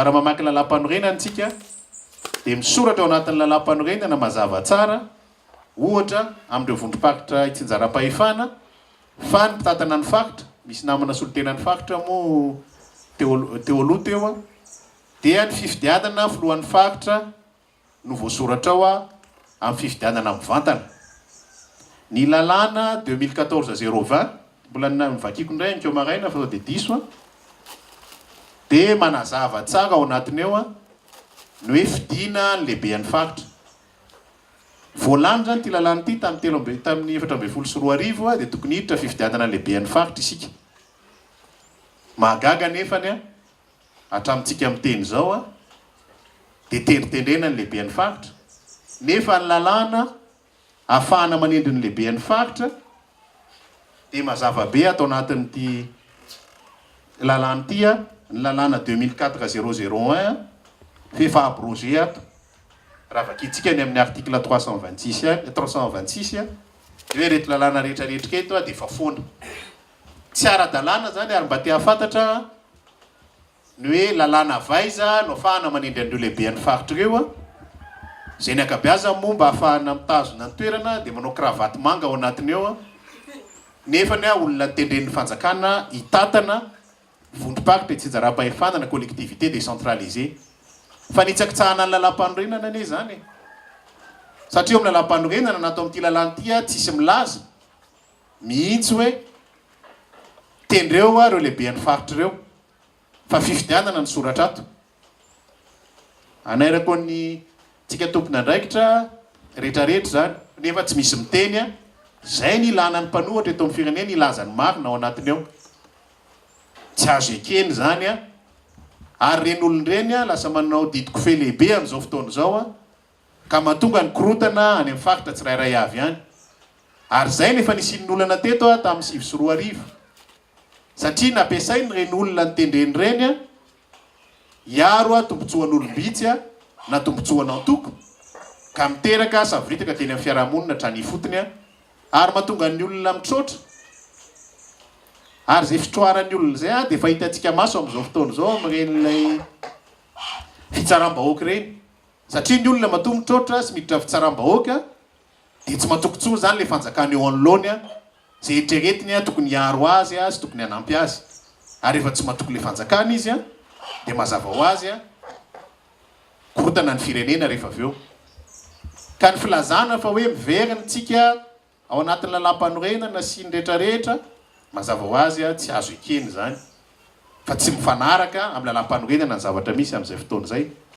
raha mamaky lalam-panorenana antsika dia misoratra ao anatin'ny lalam-panorenana mazava tsara ohatra amin'ireo vondrom-pakitra itsinjaram-pahefana fa ny mpitatana ny fakitra misy namana solotena ny fakitra moa teo aloha teo a dia ny fifidianana filohan'ny fakitra no voasoratra ao a amin'ny fifidianana mivantana ny lalàna 2014-020 mbola mivakiko indray nikeo maraina fa dia diso a dia manazava tsara ao anatiny eo a ny hoe fidiana ny lehibean'ny fakitra voalany zany ty lalàna ity tamin'ny 4 dia tokony hiditra fifidianana lehibean'ny fakitra isika mahagaga nefany a hatramintsika miteny zao a dia tendritendrena ny lehibean'ny fakitra nefa ny lalàna ahafahana manendry ny lehibean'ny fakitra dia mazava be atao anatin'ity lalàna ity a ny lalàna 2004-001 fefa abrogé ato raha vakitsika ny amin'ny article 326 a hoe reto lalàna rehetrarehetra eto a dia efa foana tsy ara-dalàna zany ary mba te hafantatra ny hoe lalàna vaiza no ahafahana manendry an'ireo lehibean'ny fakitra ireo a zay ny akabeaza moa mba ahafahana mitazona ny toerana dia manao kravaty manga ao anatiny eo a nefa ny a olona tendren'ny fanjakana hitatana vondrom-pakitra itsinjaram-pahefana na collectivité décentralisée fa nitsakitsahana ny lalam-panorenana ane zany satria amin'ny lalam-panorenana natao amin'ity lalàna ity a tsisy milaza mihitsy hoe tendreo a reo lehibean'ny fakitra ireo fa fifidianana ny soratra ato anairako ny tsika tompony andraikitra rehetrarehetra zany nefa tsy misy miteny a zay ny ilana ny mpanohatra eto amin'ny firenena ilazany marina ao anatiny eo tsy azo ekeny zany a ary reny olonireny a lasa manao didiko fe lehibe amin'izao fotoana zao a ka mahatonga ny korotana any amin'ny fakitra tsirairay avy any ary zay nefa nisinin'olana teto a tamin'ny 2024 satria nampiasainy reny olona ny tendreny reny a hiaro a tombotsoan'olombitsy a na tombotsoana antoko ka miteraka savoritaka teny amin'ny fiarahamonina trany fotony a ary mahatonga ny olona mitrotra ary zay fitroaran'ny olona zay a dia efa hitantsika maso amin'izao fotoana zao amin'renylay fitsaram-bahoaka reny satria ny olona matoa mitrotra sy miditra fitsaram-bahoaka dia tsy matokotsoa zany le fanjakana eo anoloany a zay eritreretiny a tokony hiaro azy a sy tokony hanampy azy ary efa tsy matoko le fanjakana izy a dia mazava ho azy a korotana ny firenena rehefa avy eo ka ny filazana fa hoe miverina tsika ao anatin'ny lalam-panorenana sy ny rehetrarehetra mazava ho azy a tsy azo ekeny zany fa tsy mifanaraka amin'ny lalam-panorenana ny zavatra misy amin'izay fotoana zay